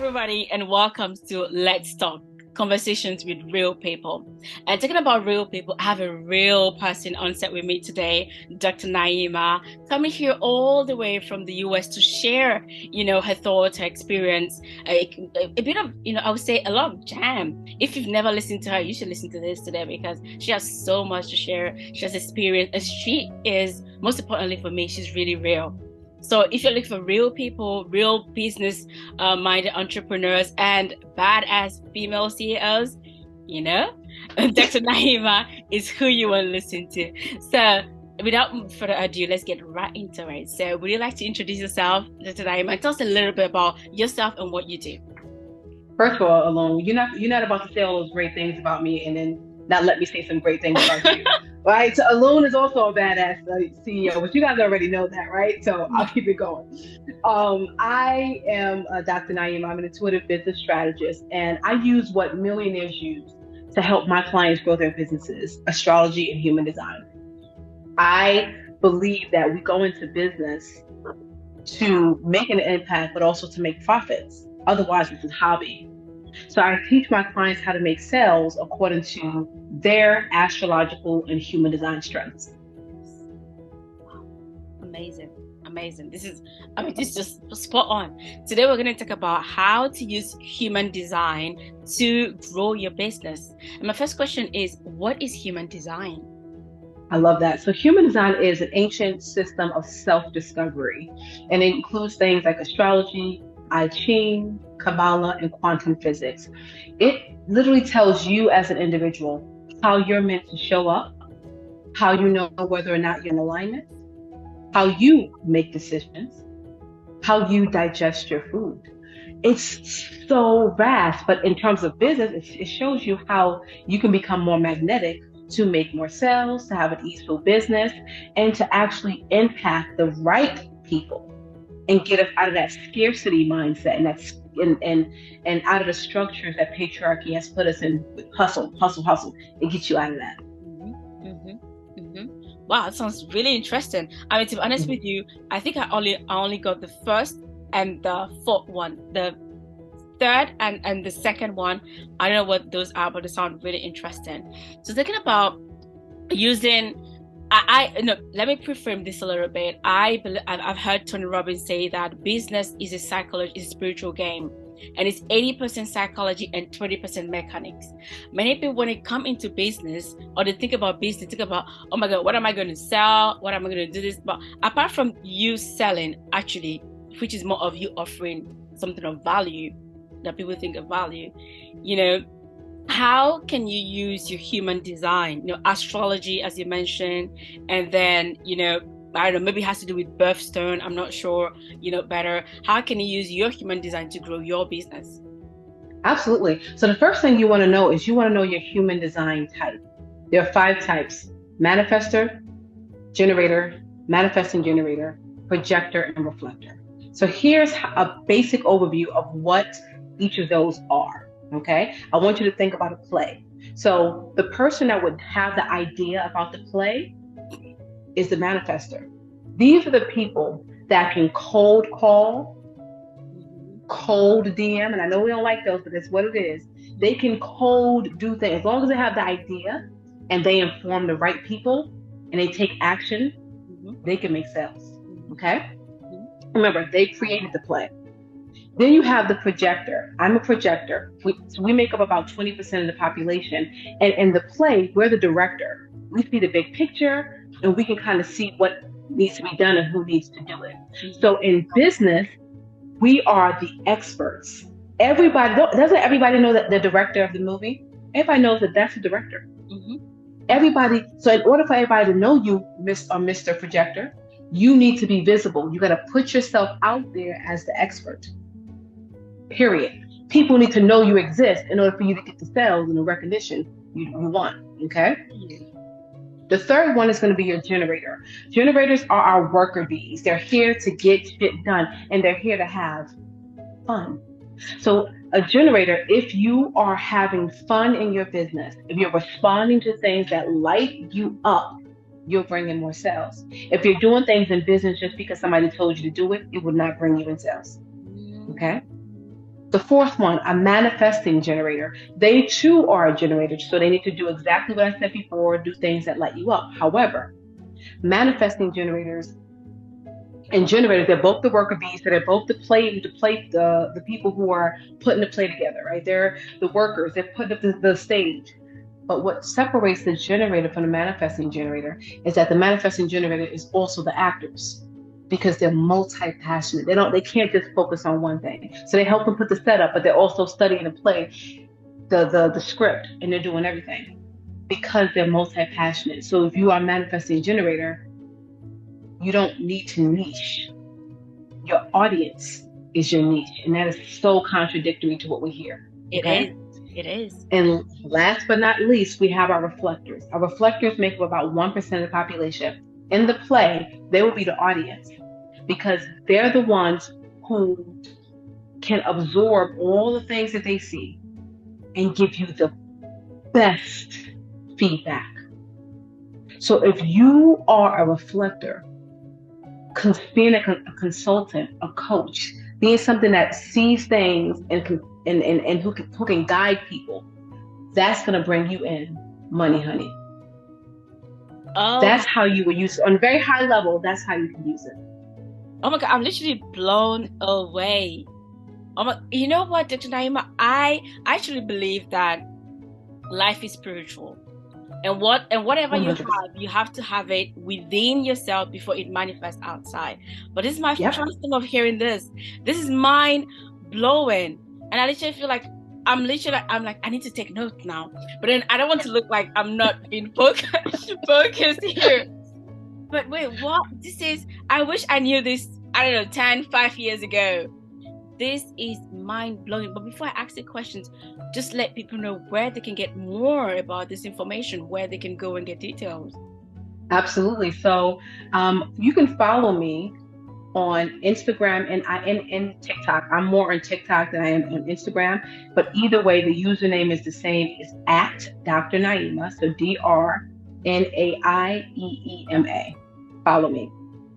everybody, and welcome to Let's Talk Conversations with Real People. And talking about real people, I have a real person on set with me today, Dr. Naima, coming here all the way from the US to share, her thoughts, her experience, a bit of, I would say a lot of jam. If you've never listened to her, you should listen to this today because she has so much to share. She has experience, and she is, most importantly for me, she's really real. So if you're looking for real people, real business minded entrepreneurs and badass female CEOs, Dr. Naima is who you want to listen to. So without further ado, let's get right into it. So would you like to introduce yourself, Dr. Naima, and tell us a little bit about yourself and what you do? First of all, Alun, you're not about to say all those great things about me and then not let me say some great things about you. Right? So Alun is also a badass CEO, but you guys already know that, right? So I'll keep it going. I am Dr. Naima. I'm an intuitive business strategist, and I use what millionaires use to help my clients grow their businesses: astrology and human design. I believe that we go into business to make an impact, but also to make profits. Otherwise, it's a hobby. So I teach my clients how to make sales according to their astrological and human design strengths. Amazing. Amazing. This is just spot on. Today, we're going to talk about how to use human design to grow your business. And my first question is, what is human design? I love that. So human design is an ancient system of self-discovery, and it includes things like astrology, I Ching, Kabbalah, and quantum physics. It literally tells you as an individual how you're meant to show up, how you know whether or not you're in alignment, how you make decisions, how you digest your food. It's so vast, but in terms of business, it shows you how you can become more magnetic to make more sales, to have an easeful business, and to actually impact the right people and get us out of that scarcity mindset and out of the structures that patriarchy has put us in with hustle, hustle, hustle, and get you out of that. Wow, that sounds really interesting. I mean, to be honest with you, I think I only got the first and the fourth one. The third and the second one, I don't know what those are, but they sound really interesting. So thinking about using, let me preframe this a little bit. I've heard Tony Robbins say that business is a psychology, is a spiritual game, and it's 80% psychology and 20% mechanics. Many people, when they come into business or they think about business, think about, oh my God, what am I going to sell? What am I going to do this? But apart from you selling, actually, which is more of you offering something of value that people think of value, how can you use your human design, astrology, as you mentioned, and then, I don't know, maybe it has to do with birthstone. I'm not sure, better. How can you use your human design to grow your business? Absolutely. So the first thing you want to know is you want to know your human design type. There are 5 types: manifestor, generator, manifesting generator, projector, and reflector. So here's a basic overview of what each of those are. Okay, I want you to think about a play. So the person that would have the idea about the play is the manifester. These are the people that can cold call, cold DM, and I know we don't like those, but that's what it is. They can cold do things as long as they have the idea and they inform the right people and they take action. They can make sales. Okay, remember, they created the play. Then you have the projector. I'm a projector. We make up about 20% of the population. And in the play, we're the director. We see the big picture and we can kind of see what needs to be done and who needs to do it. So in business, we are the experts. Doesn't everybody know that the director of the movie? Everybody knows that that's the director. Everybody. So in order for everybody to know you, Miss or Mr. Projector, you need to be visible. You got to put yourself out there as the expert. Period. People need to know you exist in order for you to get the sales and the recognition you want. Okay. The third one is going to be your generator. Generators are our worker bees. They're here to get shit done and they're here to have fun. So a generator, if you are having fun in your business, if you're responding to things that light you up, you'll bring in more sales. If you're doing things in business just because somebody told you to do it, it will not bring you in sales. Okay. The fourth one, a manifesting generator. They too are a generator, so they need to do exactly what I said before, do things that light you up. However, manifesting generators and generators, they're both the worker bees, so they're both the people who are putting the play together, right? They're the workers, they're putting up the stage. But what separates the generator from the manifesting generator is that the manifesting generator is also the actors because they're multi-passionate. They can't just focus on one thing. So they help them put the setup, but they're also studying the play, the script, and they're doing everything because they're multi-passionate. So if you are a manifesting generator, you don't need to niche. Your audience is your niche, and that is so contradictory to what we hear. Okay? It is. And last but not least, we have our reflectors. Our reflectors make up about 1% of the population. In the play, they will be the audience because they're the ones who can absorb all the things that they see and give you the best feedback. So if you are a reflector, being a consultant, a coach, being something that sees things and who can guide people, that's going to bring you in money, honey. Oh, that's how you would use it. On a very high level, that's how you can use it. Oh my God, I'm literally blown away. You know what, Dr. Naima? I actually believe that life is spiritual. And whatever 100%. you have to have it within yourself before it manifests outside. But this is my first time of hearing this. This is mind blowing. And I literally feel like I'm like, I need to take notes now. But then I don't want to look like I'm not being focused here. But wait, what? I wish I knew this, I don't know, 5 years ago. This is mind blowing. But before I ask the questions, just let people know where they can get more about this information, where they can go and get details. Absolutely. So you can follow me on Instagram and TikTok. I'm more on TikTok than I am on Instagram. But either way, the username is the same. It's at Dr. Naima. So DrNaieema. Follow me,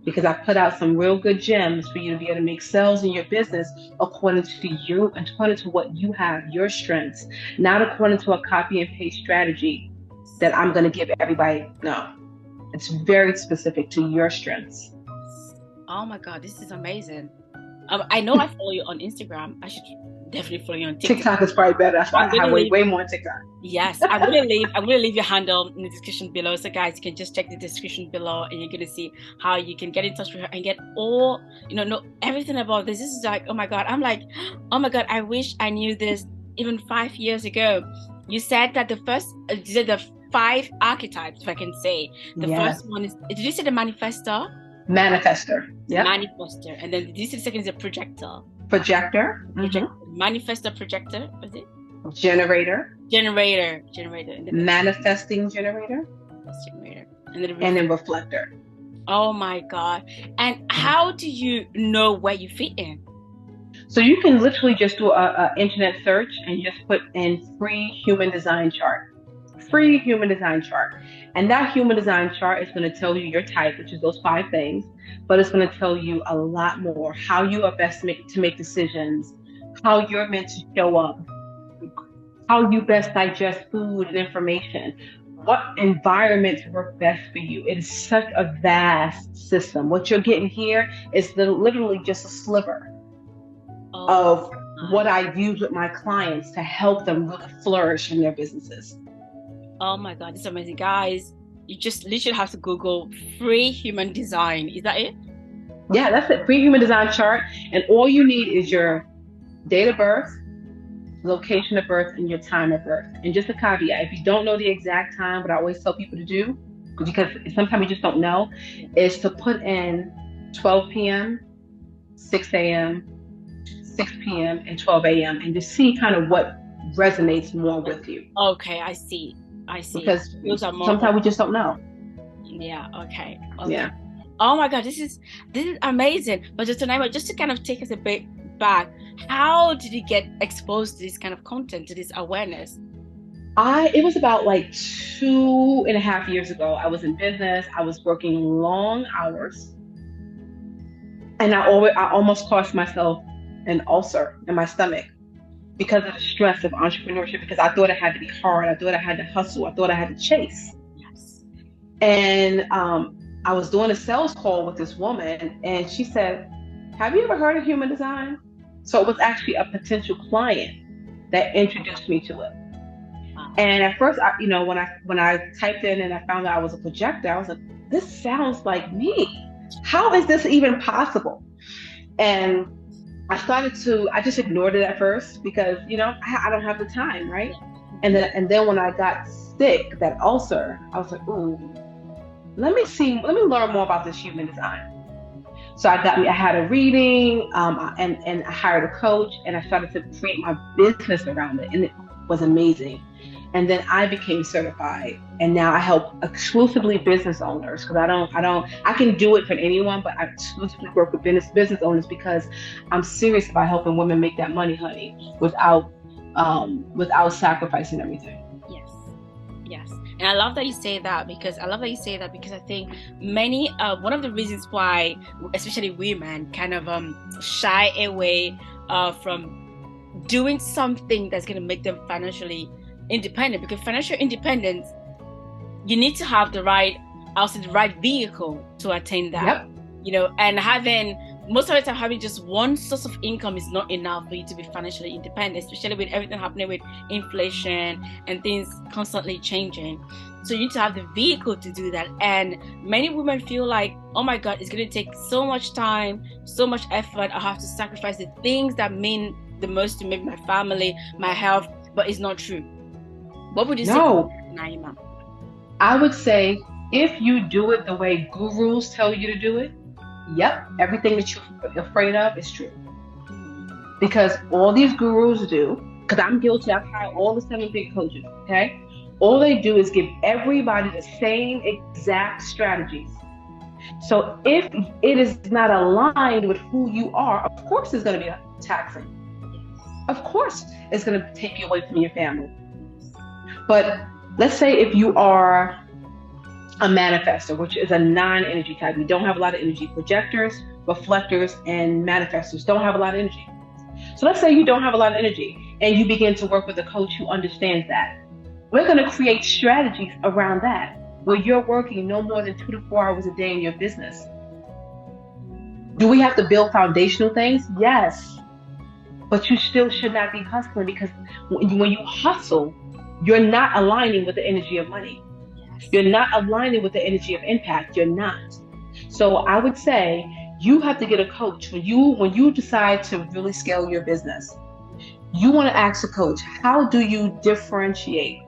because I put out some real good gems for you to be able to make sales in your business according to you and according to what you have, your strengths, not according to a copy and paste strategy that I'm going to give everybody. No, it's very specific to your strengths. Oh my God, this is amazing. I know I follow you on Instagram. I should definitely follow you on TikTok. TikTok is probably better. That's why I have way more on TikTok. Yes, I'm gonna leave your handle in the description below. So guys, you can just check the description below and you're gonna see how you can get in touch with her and get all, know everything about this. This is like, oh my God, I'm like, oh my God, I wish I knew this even 5 years ago. You said that the 5 archetypes, if I can say. The first one is, did you say the manifestor? Manifestor. Yeah. Manifestor. And then this is the second is a projector. Projector. Manifestor, projector. Was it? Generator. Generator. And then manifesting generator. Generator. And then reflector. Oh my God. And how do you know where you fit in? So you can literally just do a internet search and just put in free human design chart. Free human design chart. And that human design chart is going to tell you your type, which is those 5 things, but it's going to tell you a lot more, how you are best to make decisions, how you're meant to show up, how you best digest food and information, what environments work best for you. It is such a vast system. What you're getting here is literally just a sliver of what I use with my clients to help them really flourish in their businesses. Oh my God, this is amazing. Guys, you just literally have to Google free human design. Is that it? Yeah, that's it. Free human design chart. And all you need is your date of birth, location of birth, and your time of birth. And just a caveat, if you don't know the exact time, what I always tell people to do, because sometimes you just don't know, is to put in 12 p.m., 6 a.m., 6 p.m., and 12 a.m. and just see kind of what resonates more with you. Okay, I see. Because those are more sometimes we just don't know. Yeah. Okay. Yeah. Oh my God, this is amazing. But just to kind of take us a bit back, how did you get exposed to this kind of content, to this awareness? It was about like 2.5 years ago. I was in business. I was working long hours, and I almost caused myself an ulcer in my stomach because of the stress of entrepreneurship, because I thought it had to be hard. I thought I had to hustle. I thought I had to chase. Yes. And I was doing a sales call with this woman, and she said, "Have you ever heard of human design?" So it was actually a potential client that introduced me to it. Wow. And at first, when I typed in and I found out I was a projector, I was like, "This sounds like me. How is this even possible?" And I just ignored it at first because, I don't have the time, right? And then when I got sick, that ulcer, I was like, "Ooh, let me learn more about this human design." So I had a reading, and I hired a coach, and I started to create my business around it, and it was amazing. And then I became certified, and now I help exclusively business owners, because I can do it for anyone, but I exclusively work with business owners because I'm serious about helping women make that money, honey, without sacrificing everything. Yes. Yes. And I love that you say that because I think many one of the reasons why especially women kind of shy away from doing something that's going to make them financially independent, because financial independence, you need to have the right vehicle to attain that. Yep. And most of the time having just one source of income is not enough for you to be financially independent, especially with everything happening with inflation and things constantly changing. So you need to have the vehicle to do that. And many women feel like, oh my God, it's going to take so much time, so much effort. I have to sacrifice the things that mean the most to me, my family, my health, but it's not true. What would you say, Naima? I would say if you do it the way gurus tell you to do it, yep, everything that you're afraid of is true. Because all these gurus do, because I'm guilty, I've hired all the 7-figure coaches, okay? All they do is give everybody the same exact strategies. So if it is not aligned with who you are, of course it's going to be taxing. Of course it's going to take you away from your family. But let's say if you are a manifestor, which is a non-energy type, you don't have a lot of energy. Projectors, reflectors, and manifestors don't have a lot of energy. So let's say you don't have a lot of energy and you begin to work with a coach who understands that. We're going to create strategies around that, where you're working no more than 2 to 4 hours a day in your business. Do we have to build foundational things? Yes. But you still should not be hustling, because when you hustle, you're not aligning with the energy of money. You're not aligning with the energy of impact. You're not. So I would say you have to get a coach. When you decide to really scale your business, you want to ask a coach, how do you differentiate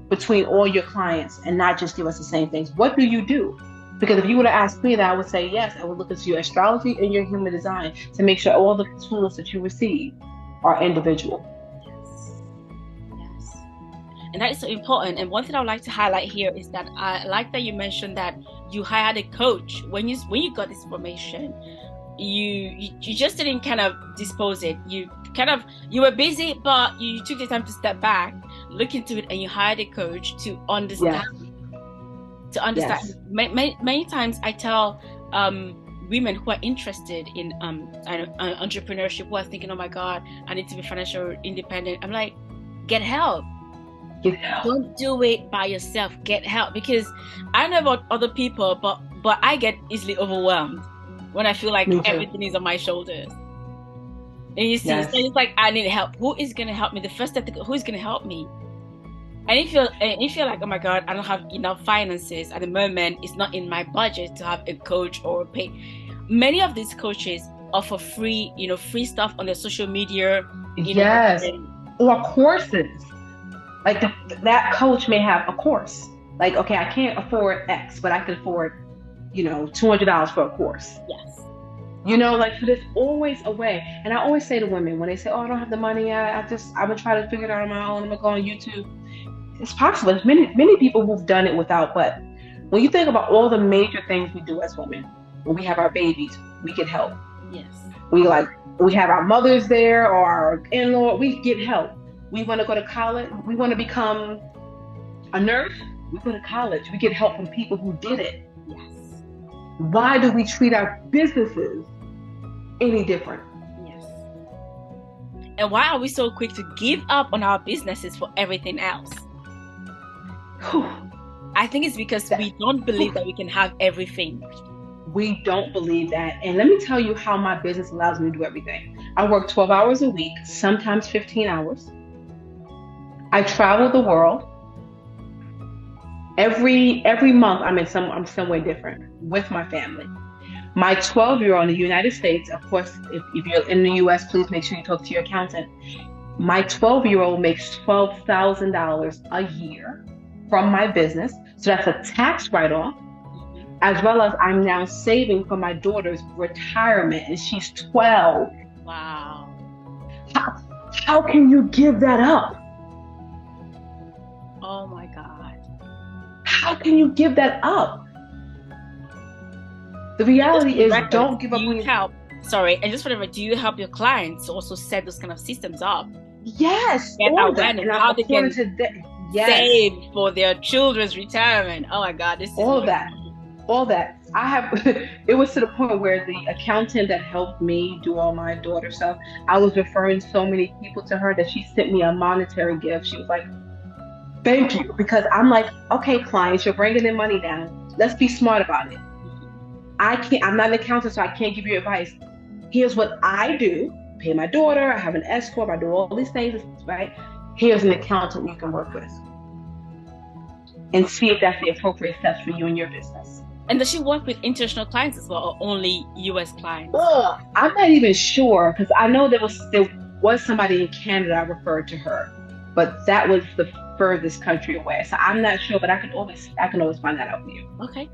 between all your clients and not just give us the same things? What do you do? Because if you would have asked me that, I would say yes. I would look into your astrology and your human design to make sure all the tools that you receive are individual. Yes. And that is so important. And one thing I would like to highlight here is that I like that you mentioned that you hired a coach. When you got this information, you just didn't kind of dispose it. You were busy, but you took the time to step back, look into it, and you hired a coach to understand. Yes. To understand. Yes. Many times I tell women who are interested in entrepreneurship, who are thinking, oh my God, I need to be financially independent. I'm like, get help. Get help. Don't do it by yourself. Get help. Because I don't know about other people, but I get easily overwhelmed when I feel like everything is on my shoulders. And you see, so it's like, I need help. Who is going to help me? The first step, who is going to help me? And if you're like, oh my God, I don't have enough finances at the moment, it's not in my budget to have a coach or pay. Many of these coaches offer free stuff on their social media. Yes. Or courses. Like that coach may have a course. Like, okay, I can't afford X, but I can afford, $200 for a course. Yes. So there's always a way. And I always say to women when they say, oh, I don't have the money, I'm gonna try to figure it out on my own, I'm gonna go on YouTube. It's possible. There's many people who've done it without, but when you think about all the major things we do as women, when we have our babies, we get help. Yes. We have our mothers there or our in-law, we get help. We want to go to college, we want to become a nurse, we go to college, we get help from people who did it. Yes. Why do we treat our businesses any different? Yes. And why are we so quick to give up on our businesses for everything else? I think it's because we don't believe that we can have everything. We don't believe that. And let me tell you how my business allows me to do everything. I work 12 hours a week, sometimes 15 hours. I travel the world. Every month I'm somewhere different with my family. My 12-year-old in the United States, of course, if you're in the US, please make sure you talk to your accountant. My 12-year-old makes $12,000 a year from my business. So that's a tax write-off, as well as I'm now saving for my daughter's retirement, and she's 12. Wow. How can you give that up? Oh my God. How can you give that up? The reality is, don't give up. And just whatever, do you help your clients also set those kind of systems up? Yes. Get awareness how they can save for their children's retirement. Oh my God, this is all that. I have. It was to the point where the accountant that helped me do all my daughter stuff, I was referring so many people to her that she sent me a monetary gift. She was like, "Thank you," because I'm like, okay, clients, you're bringing in money now. Let's be smart about it. I'm not an accountant, so I can't give you advice. Here's what I do. Pay my daughter. I have an escort. I do all these things, right? Here's an accountant you can work with. And see if that's the appropriate steps for you and your business. And does she work with international clients as well, or only US clients? I'm not even sure, because I know there was somebody in Canada I referred to her, but that was the furthest country away. So I'm not sure, but I can always find that out for you. Okay.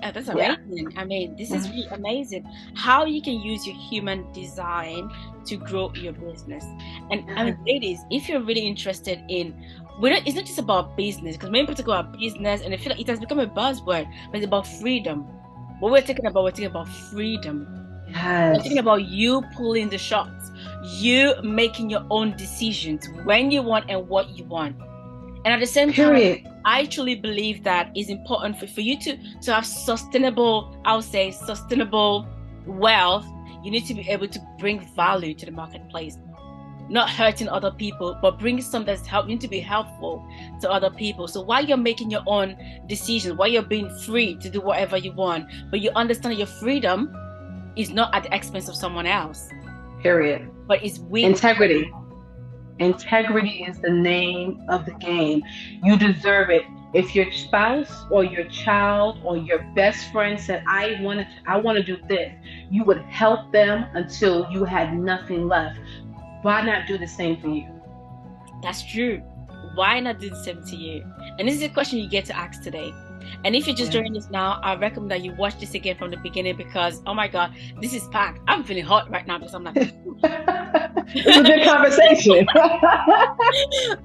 That's amazing. I mean, this is really amazing how you can use your human design to grow your business. And I mean, ladies, if you're really interested in, it's not just about business, because many people talk about business and I feel like it has become a buzzword, but it's about freedom. What we're talking about freedom. Yes. We're talking about you pulling the shots, you making your own decisions when you want and what you want. And at the same time, I truly believe that it's important for you to have sustainable wealth. You need to be able to bring value to the marketplace, not hurting other people, but bringing something that's helping to be helpful to other people. So while you're making your own decisions, while you're being free to do whatever you want, but you understand that your freedom is not at the expense of someone else. Period. But it's with integrity. Integrity is the name of the game. You deserve it. If your spouse or your child or your best friend said, I want to do this, you would help them until you had nothing left. Why not do the same for you? That's true. Why not do the same to you? And this is a question you get to ask today. And if you're just joining us now, I recommend that you watch this again from the beginning, because, oh my God, this is packed. I'm feeling hot right now because I'm like, it's a good conversation.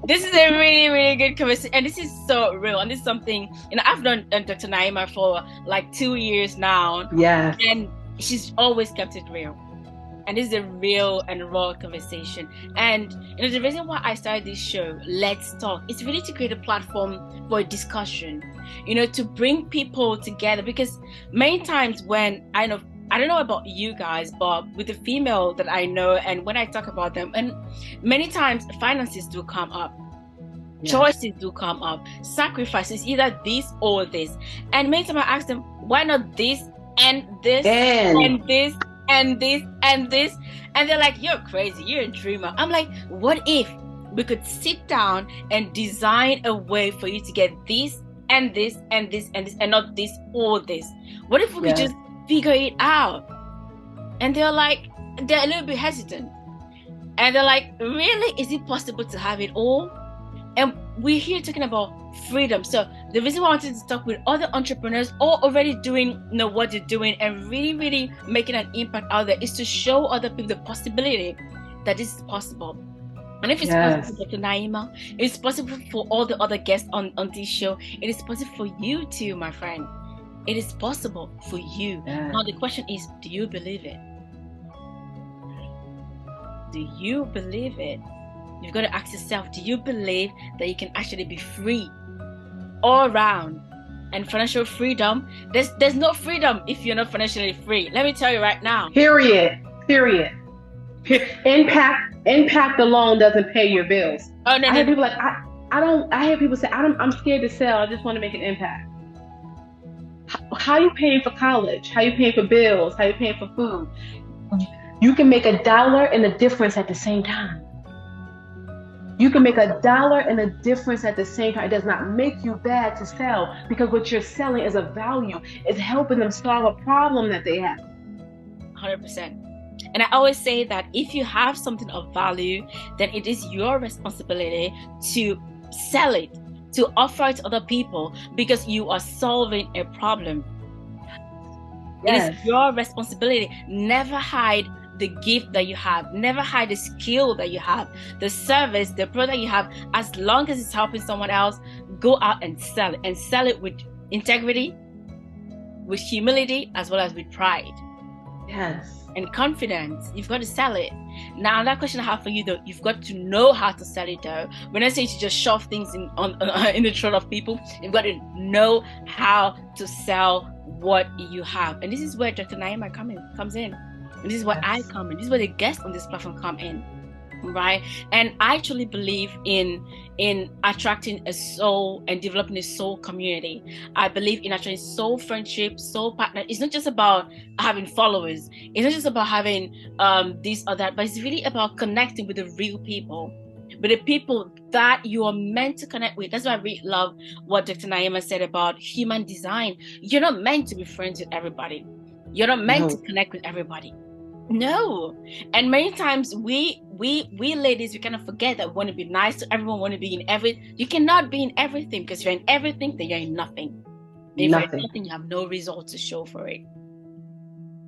This is a really, really good conversation. And this is so real. And this is something, I've known Dr. Naima for like 2 years now. Yes. And she's always kept it real. And this is a real and raw conversation. And the reason why I started this show, Let's Talk, is really to create a platform for a discussion, to bring people together. Because many times when I don't know about you guys, but with the female that I know, and when I talk about them, and many times finances do come up. Choices do come up. Sacrifices, either this or this. And many times I ask them, why not this and this and this? And this and this, and they're like, you're crazy, you're a dreamer. I'm like, what if we could sit down and design a way for you to get this and this and this and this, and not this or this? What if we could just figure it out? And they're a little bit hesitant, and they're like, really, is it possible to have it all? And we're here talking about freedom. So the reason why I wanted to talk with other entrepreneurs all already doing what they're doing and really, really making an impact out there is to show other people the possibility that this is possible. And if it's possible for Dr. Naima, it's possible for all the other guests on this show. It is possible for you too, my friend. It is possible for you. Now the question is, do you believe it? Do you believe it? You've got to ask yourself, do you believe that you can actually be free all around? And financial freedom, there's no freedom if you're not financially free. Let me tell you right now. Period. Impact alone doesn't pay your bills. Oh no, I no, hear no. people like I don't. I hear people say I'm scared to sell. I just want to make an impact. How you paying for college? How you paying for bills? How you paying for food? You can make $1 and a difference at the same time. You can make $1 and a difference at the same time. It does not make you bad to sell because what you're selling is a value. It's helping them solve a problem that they have. 100%. And I always say that if you have something of value, then it is your responsibility to sell it, to offer it to other people, because you are solving a problem. Yes. It is your responsibility. Never hide the gift that you have. Never hide the skill that you have, the service, the product you have. As long as it's helping someone else, go out and sell it, and sell it with integrity, with humility, as well as with pride. Yes. And confidence. You've got to sell it. Now, that question I have for you, though, you've got to know how to sell it, though. When I say to just shove things in the throat of people, you've got to know how to sell what you have. And this is where Dr. Naima comes in. And this is where I come in. This is where the guests on this platform come in. Right? And I truly believe in attracting a soul and developing a soul community. I believe in attracting soul friendship, soul partner. It's not just about having followers. It's not just about having this or that, but it's really about connecting with the real people, with the people that you are meant to connect with. That's why I really love what Dr. Naima said about human design. You're not meant to be friends with everybody. You're not meant to connect with everybody. No. And many times we ladies, we kind of forget that we want to be nice to everyone, want to be in everything. You cannot be in everything, because if you're in everything, then you're in nothing. If you're in nothing, you have no results to show for it.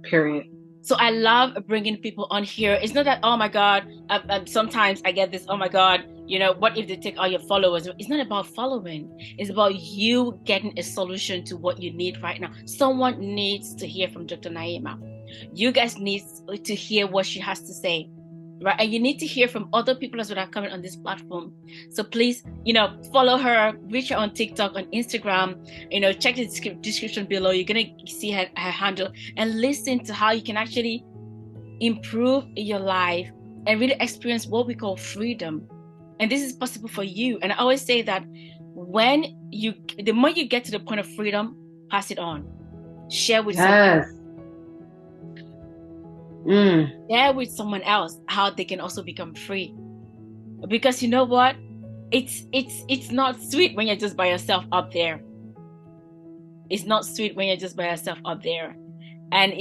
Period. So I love bringing people on here. It's not that, oh my God, sometimes I get this, oh my God, you know, what if they take all your followers? It's not about following. It's about you getting a solution to what you need right now. Someone needs to hear from Dr. Naima. You guys need to hear what she has to say, right? And you need to hear from other people as well that are coming on this platform. So please, you know, follow her, reach her on TikTok, on Instagram, you know, check the description below. You're going to see her handle, and listen to how you can actually improve your life and really experience what we call freedom. And this is possible for you. And I always say that the more you get to the point of freedom, pass it on. Share with someone. Share with someone else how they can also become free. Because you know what? It's not sweet when you're just by yourself up there. It's not sweet when you're just by yourself up there. And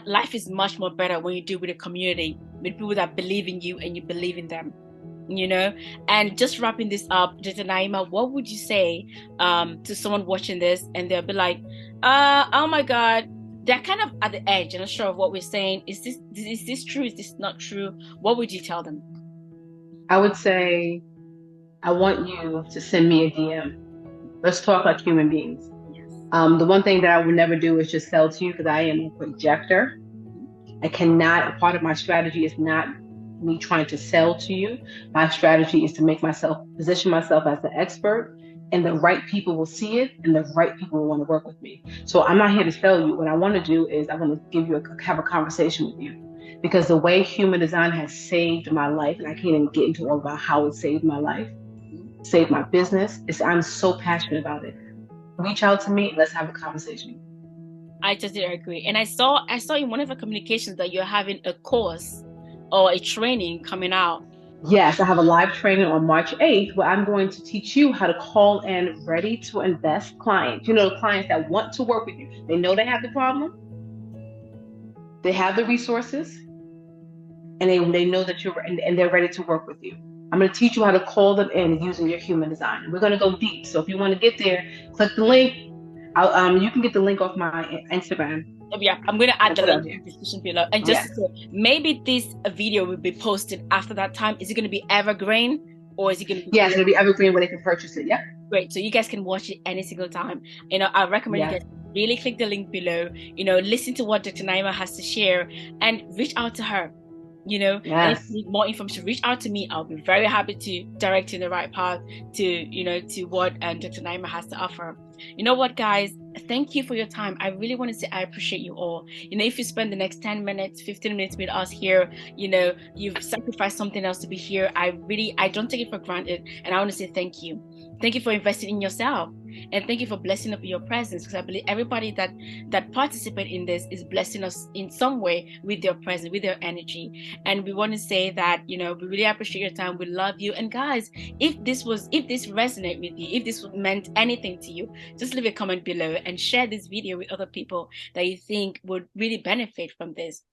life is much more better when you do with a community, with people that believe in you and you believe in them. You know. And just wrapping this up, Dr. Naima, what would you say to someone watching this and they'll be like, oh my God, they're kind of at the edge and not sure of what we're saying. Is this true? Is this not true? What would you tell them? I would say, I want you to send me a DM. Let's talk like human beings. Yes. The one thing that I would never do is just sell to you, because I am a projector. Part of my strategy is not me trying to sell to you. My strategy is to position myself as the expert, and the right people will see it, and the right people will want to work with me. So I'm not here to sell you. What I want to do is I want to have a conversation with you, because the way human design has saved my life, and I can't even get into all about how it saved my life, saved my business, I'm so passionate about it. Reach out to me. Let's have a conversation. I totally agree. And I saw in one of the communications that you're having a course or a training coming out. Yes, I have a live training on March 8th where I'm going to teach you how to call in ready to invest clients. You know, the clients that want to work with you. They know they have the problem. They have the resources. And they know that and they're ready to work with you. I'm going to teach you how to call them in using your human design. We're going to go deep. So if you want to get there, click the link. You can get the link off my Instagram. Yeah, I'm going to add the link in the description below. And just to say, maybe this video will be posted after that time. Is it going to be evergreen, or is it going to be? Yeah, it's going to be evergreen where they can purchase it. Yeah. Great. So you guys can watch it any single time. You know, I recommend you guys really click the link below. You know, listen to what Dr. Naima has to share and reach out to her. And if Yes. you need more information, reach out to me. I'll be very happy to direct you in the right path to what Dr. Naima has to offer. You know what, guys? Thank you for your time. I really want to say I appreciate you all. If you spend the next 10 minutes, 15 minutes with us here, you've sacrificed something else to be here. I don't take it for granted. And I want to say thank you. Thank you for investing in yourself. And thank you for blessing up your presence, because I believe everybody that participate in this is blessing us in some way with their presence, with their energy. And we want to say that, we really appreciate your time. We love you. And guys, if this resonated with you, if this meant anything to you, just leave a comment below and share this video with other people that you think would really benefit from this.